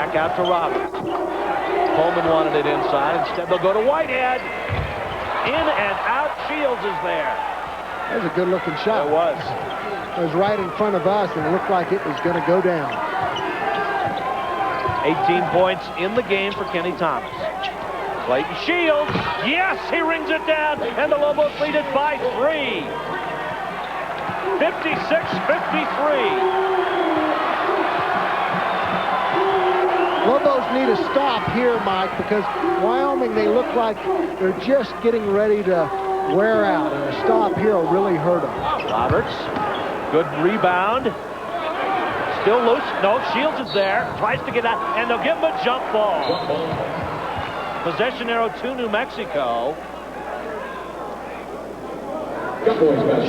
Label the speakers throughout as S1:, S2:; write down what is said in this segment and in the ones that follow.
S1: Back out to Roberts. Coleman wanted it inside. Instead, they'll go to Whitehead. In and out. Shields is there.
S2: That was a good-looking shot.
S1: It was.
S2: It was right in front of us, and it looked like it was going to go down.
S1: 18 points in the game for Kenny Thomas. Clayton Shields. Yes, he rings it down, and the Lobos lead it by 3. 56-53.
S2: Lobos need a stop here, Mike, because Wyoming, they look like they're just getting ready to wear out, and a stop here will really hurt them.
S1: Roberts, good rebound. Still loose. No, Shields is there. Tries to get out, and they'll give him a jump ball. Possession arrow to New Mexico.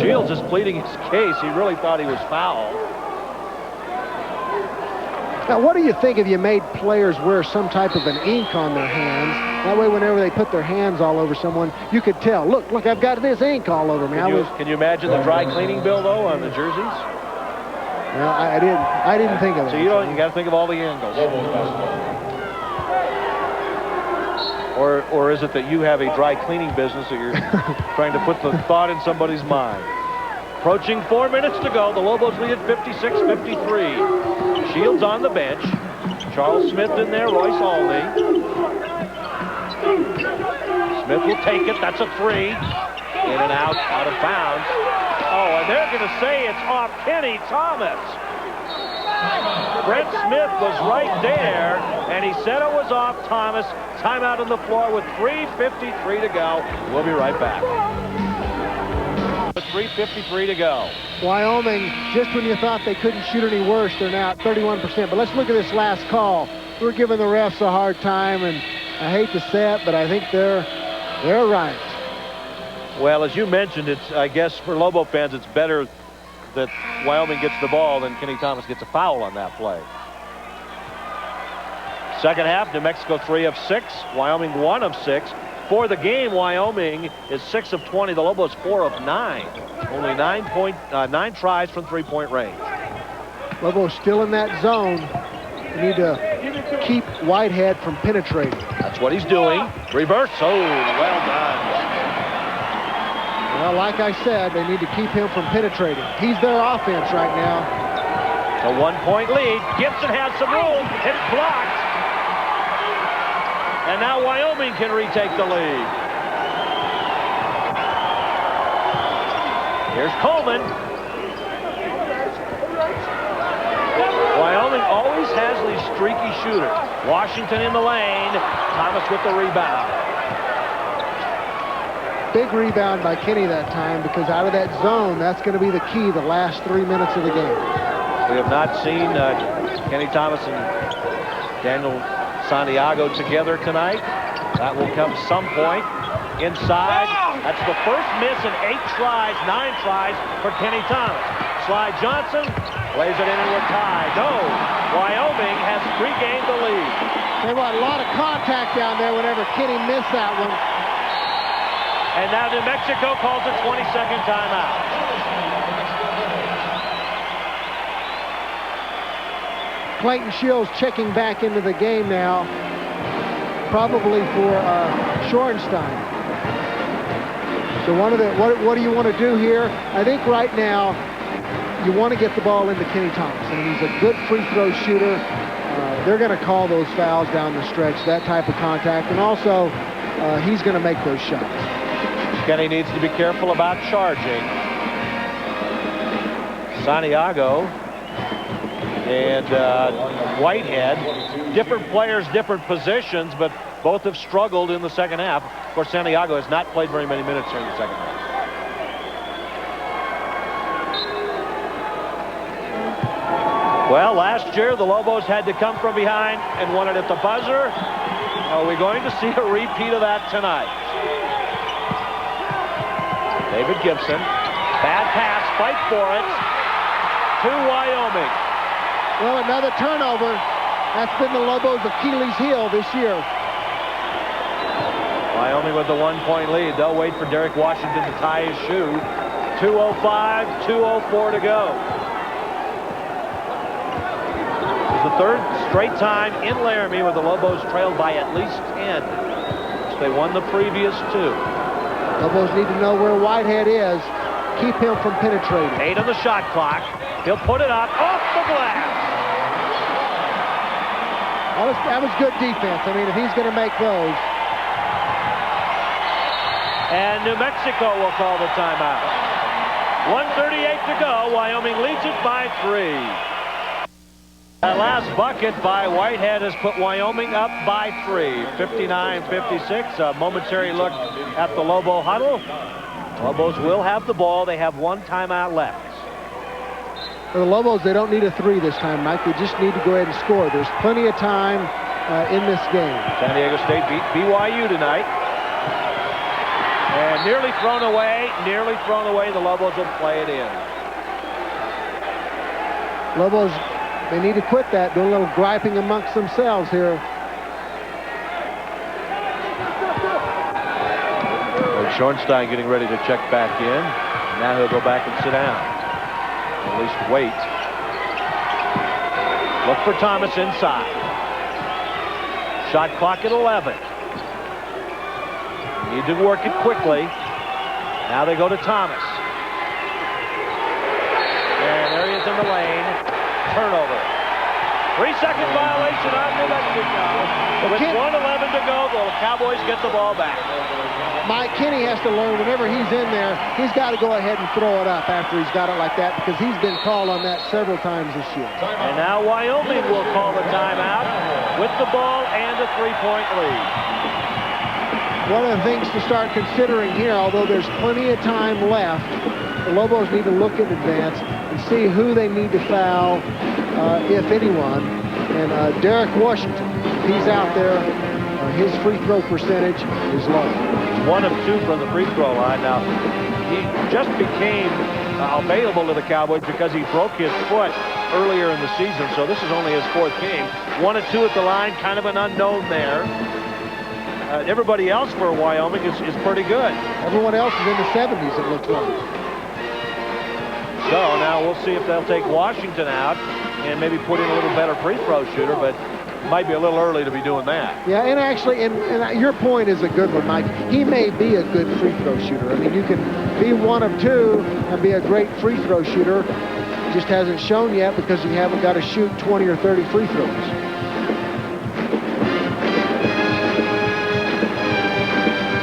S1: Shields is pleading his case. He really thought he was fouled.
S2: Now, what do you think if you made players wear some type of an ink on their hands? That way, whenever they put their hands all over someone, you could tell. Look, I've got this ink all over me.
S1: Can you imagine the dry cleaning bill, though, on the jerseys?
S2: No, I didn't think of it.
S1: So you got to think of all the angles. Or is it that you have a dry cleaning business that you're trying to put the thought in somebody's mind? Approaching 4 minutes to go. The Lobos lead at 56-53. Shields on the bench. Charles Smith in there. Royce Alney. Smith will take it. That's a 3. In and out of bounds. Oh, and they're going to say it's off Kenny Thomas. Brent Smith was right there, and he said it was off Thomas. Timeout on the floor with 3:53 to go. We'll be right back. 3:53 to go.
S2: Wyoming, just when you thought they couldn't shoot any worse, they're now at 31%. But let's look at this last call. We're giving the refs a hard time, and I hate to say it, but I think they're right.
S1: Well, as you mentioned, I guess for Lobo fans, it's better that Wyoming gets the ball than Kenny Thomas gets a foul on that play. Second half, New Mexico 3 of 6, Wyoming 1 of 6. For the game, Wyoming is 6 of 20. The Lobos 4 of 9. Only 9 tries from three-point range.
S2: Lobos still in that zone. They need to keep Whitehead from penetrating.
S1: That's what he's doing. Reverse. Oh, well done.
S2: Well, like I said, they need to keep him from penetrating. He's their offense right now.
S1: A 1-point lead. Gibson has some room. It's blocked. And now Wyoming can retake the lead. Here's Coleman. Wyoming always has these streaky shooters. Washington in the lane. Thomas with the rebound.
S2: Big rebound by Kenny that time, because out of that zone, that's going to be the key the last 3 minutes of the game.
S1: We have not seen Kenny Thomas and Daniel Santiago together tonight. That will come some point. Inside. That's the first miss in 8 tries, 9 tries for Kenny Thomas. Sly Johnson plays it in and we're tied. No, Wyoming has regained the lead.
S2: There was a lot of contact down there whenever Kenny missed that one.
S1: And now New Mexico calls a 20-second timeout.
S2: Clayton Shields checking back into the game now, probably for Shorenstein. So what do you want to do here? I think right now you want to get the ball into Kenny Thomas. I mean, he's a good free throw shooter. They're going to call those fouls down the stretch, that type of contact, and also he's going to make those shots.
S1: Kenny needs to be careful about charging. Santiago and Whitehead, different players, different positions, but both have struggled in the second half. Of course, Santiago has not played very many minutes during the second half. Well, last year the Lobos had to come from behind and won it at the buzzer. Are we going to see a repeat of that tonight? David Gibson, bad pass, fight for it, to Wyoming.
S2: Well, another turnover. That's been the Lobos' Achilles heel this year.
S1: Wyoming with the 1-point lead. They'll wait for Derek Washington to tie his shoe. 2:05, 2:04 to go. It's the third straight time in Laramie where the Lobos trailed by at least 10. They won the previous 2.
S2: Lobos need to know where Whitehead is. Keep him from penetrating.
S1: 8 on the shot clock. He'll put it up off the glass.
S2: That was good defense. I mean, if he's going to make those.
S1: And New Mexico will call the timeout. 1:38 to go. Wyoming leads it by 3. That last bucket by Whitehead has put Wyoming up by 3. 59-56. A momentary look at the Lobo huddle. Lobos will have the ball. They have 1 timeout left.
S2: For the Lobos, they don't need a 3 this time, Mike. They just need to go ahead and score. There's plenty of time in this game.
S1: San Diego State beat BYU tonight. And nearly thrown away. The Lobos will play it in.
S2: Lobos, they need to quit that. Do a little griping amongst themselves here.
S1: Schornstein getting ready to check back in. Now he'll go back and sit down. At least wait. Look for Thomas inside. Shot clock at 11. Need to work it quickly. Now they go to Thomas. And there he is in the lane. Turnover. 3-second violation on New Mexico. With 1:11 to go, the Cowboys get the ball back.
S2: Mike Kinney has to learn whenever he's in there, he's got to go ahead and throw it up after he's got it like that, because he's been called on that several times this year.
S1: And now Wyoming will call the timeout with the ball and a 3-point lead.
S2: One of the things to start considering here, although there's plenty of time left, the Lobos need to look in advance and see who they need to foul, if anyone. And Derek Washington, he's out there. His free throw percentage is low.
S1: 1 of 2 from the free throw line. Now, he just became available to the Cowboys because he broke his foot earlier in the season, so this is only his 4th game. 1 of 2 at the line, kind of an unknown there. Everybody else for Wyoming is pretty good.
S2: Everyone else is in the 70s, it looks like.
S1: So now we'll see if they'll take Washington out and maybe put in a little better free throw shooter, but might be a little early to be doing that.
S2: Yeah, and actually, and your point is a good one, Mike. He may be a good free throw shooter. I mean, you can be 1 of 2 and be a great free throw shooter. Just hasn't shown yet because you haven't got to shoot 20 or 30 free throws.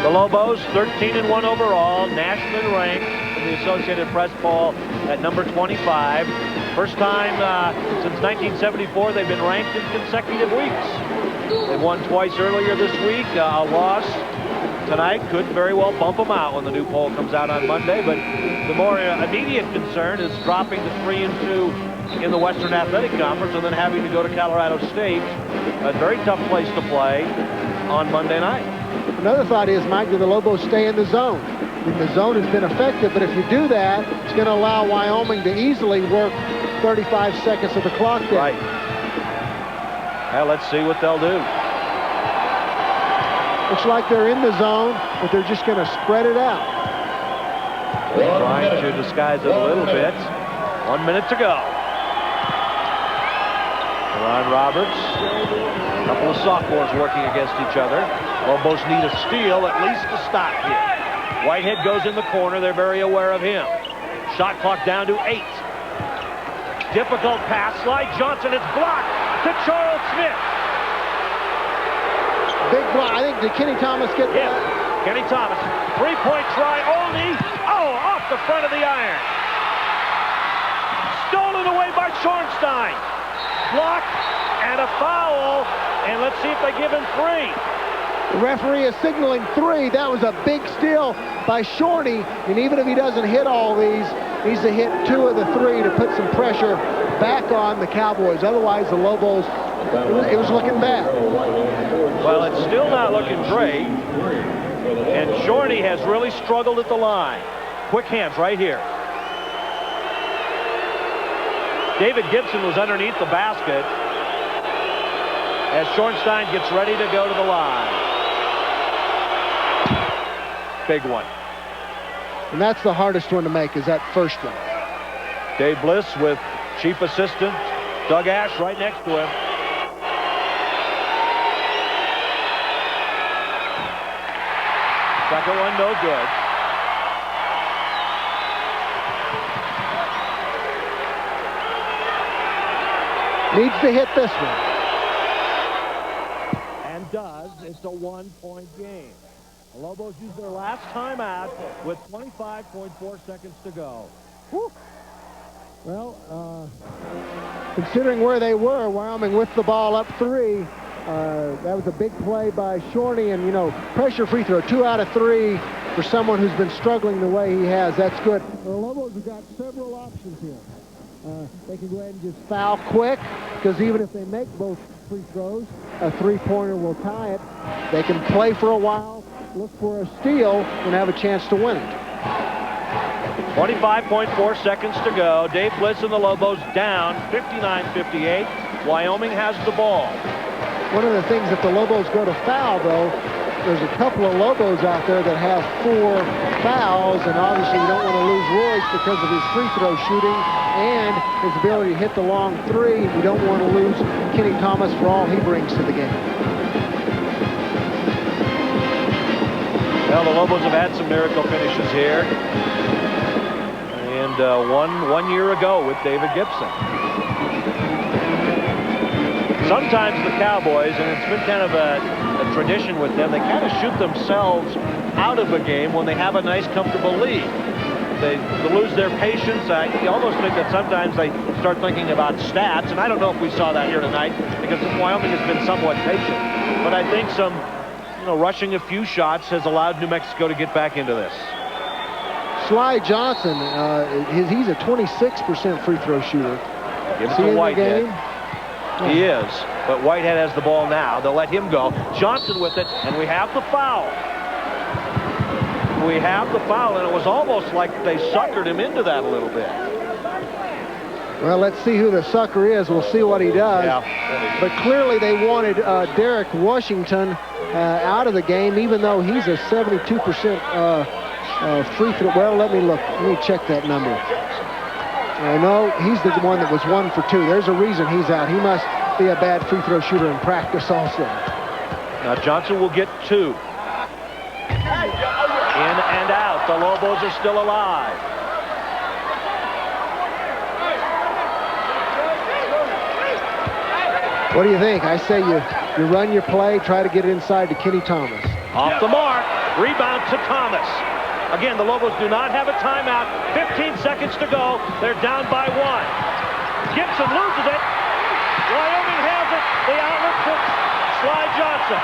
S1: The Lobos, 13-1 overall, nationally ranked in the Associated Press poll at number 25. First time since 1974 they've been ranked in consecutive weeks. They won twice earlier this week. A loss tonight could very well bump them out when the new poll comes out on Monday, but the more immediate concern is dropping to 3-2 in the Western Athletic Conference and then having to go to Colorado State. A very tough place to play on Monday night.
S2: Another thought is, Mike, do the Lobos stay in the zone? I mean, the zone has been effective, but if you do that, it's going to allow Wyoming to easily work 35 seconds of the clock there.
S1: Right. Well, let's see what they'll do.
S2: Looks like they're in the zone, but they're just going to spread it out.
S1: Trying to disguise it a little bit. 1 minute to go. Ron Roberts. A couple of sophomores working against each other. Lobos need a steal, at least to stop here. Whitehead goes in the corner. They're very aware of him. Shot clock down to 8. Difficult pass. Slide Johnson. It's blocked to Charles Smith.
S2: Big block. I think, did Kenny Thomas get that?
S1: Kenny Thomas. 3-point try only. Oh, off the front of the iron. Stolen away by Schornstein. Blocked and a foul. And let's see if they give him 3.
S2: The referee is signaling 3. That was a big steal by Shorty. And even if he doesn't hit all these, he needs to hit 2 of the 3 to put some pressure back on the Cowboys. Otherwise, the Lobos, it was looking bad.
S1: Well, it's still not looking great. And Shorty has really struggled at the line. Quick hands right here. David Gibson was underneath the basket as Schornstein gets ready to go to the line. Big one.
S2: And that's the hardest one to make, is that first one.
S1: Dave Bliss with chief assistant Doug Ash right next to him. Second one, no good.
S2: Needs to hit this one.
S1: And does. It's a 1-point game. The Lobos use their last timeout with 25.4 seconds to go.
S2: Whew. Well, considering where they were, Wyoming with the ball up 3, that was a big play by Shorney, and, you know, pressure free throw, 2 out of 3 for someone who's been struggling the way he has. That's good. The Lobos have got several options here. They can go ahead and just foul quick, because even if they make both free throws, a 3-pointer will tie it. They can play for a while, look for a steal, and have a chance to win it.
S1: 25.4 seconds to go. Dave Bliss and the Lobos down 59-58. Wyoming has the ball.
S2: One of the things that the Lobos go to foul, though, there's a couple of Lobos out there that have 4 fouls, and obviously you don't want to lose Royce because of his free throw shooting and his ability to hit the long 3. You don't want to lose Kenny Thomas for all he brings to the game.
S1: Well, the Lobos have had some miracle finishes here. And one year ago with David Gibson. Sometimes the Cowboys, and it's been kind of a tradition with them, they kind of shoot themselves out of a game when they have a nice, comfortable lead. They lose their patience. You almost think that sometimes they start thinking about stats, and I don't know if we saw that here tonight because Wyoming has been somewhat patient. But I think some, rushing a few shots has allowed New Mexico to get back into this.
S2: Sly Johnson, he's a 26% free throw shooter.
S1: Give it to Whitehead. He is, but Whitehead has the ball now. They'll let him go. Johnson with it, and we have the foul. We have the foul, and it was almost like they suckered him into that a little bit.
S2: Well, let's see who the sucker is. We'll see what he does.
S1: Yeah.
S2: But clearly they wanted Derek Washington out of the game, even though he's a 72% free throw. Well, let me look. Let me check that number. No, he's the one that was 1 for 2. There's a reason he's out. He must be a bad free throw shooter in practice also.
S1: Now Johnson will get 2. In and out. The Lobos are still alive.
S2: What do you think? I say you run your play, try to get it inside to Kenny Thomas.
S1: Off the mark. Rebound to Thomas. Again, the Lobos do not have a timeout. 15 seconds to go. They're down by 1. Gibson loses it. Wyoming has it. The outlet to Sly Johnson.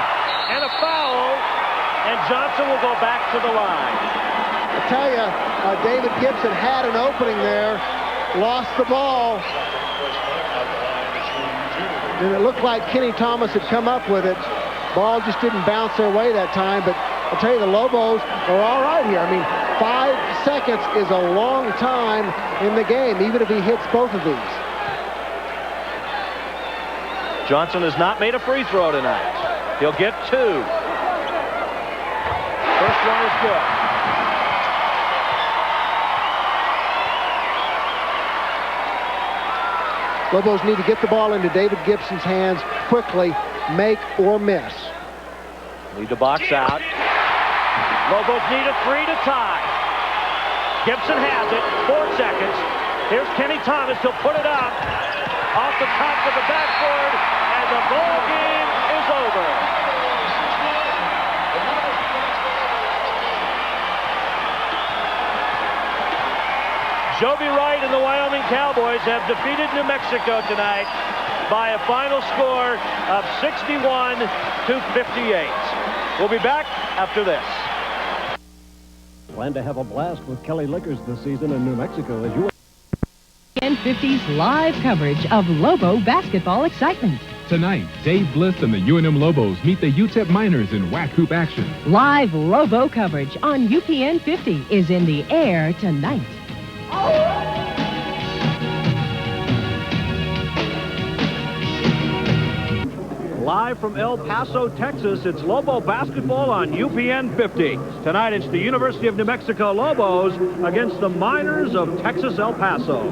S1: And a foul. And Johnson will go back to the line.
S2: I tell you, David Gibson had an opening there. Lost the ball. And it looked like Kenny Thomas had come up with it. Ball just didn't bounce their way that time, but I'll tell you, the Lobos are all right here. I mean, 5 seconds is a long time in the game, even if he hits both of these.
S1: Johnson has not made a free throw tonight. He'll get 2. First one is good.
S2: Lobos need to get the ball into David Gibson's hands quickly, make or miss.
S1: Need to box out. Lobos need a 3 to tie. Gibson has it. 4 seconds. Here's Kenny Thomas. He'll put it up off the top of the backboard, and the ball game is over. Joby Wright and the Wyoming Cowboys have defeated New Mexico tonight by a final score of 61-58. We'll be back after this.
S3: Plan to have a blast with Kelly Liquors this season in New Mexico as you...
S4: UPN 50's live coverage of Lobo basketball excitement.
S5: Tonight, Dave Bliss and the UNM Lobos meet the UTEP Miners in WAC hoop action.
S4: Live Lobo coverage on UPN 50 is in the air tonight.
S1: Live from El Paso, Texas, it's Lobo basketball on UPN 50. Tonight, it's the University of New Mexico Lobos against the Miners of Texas El Paso.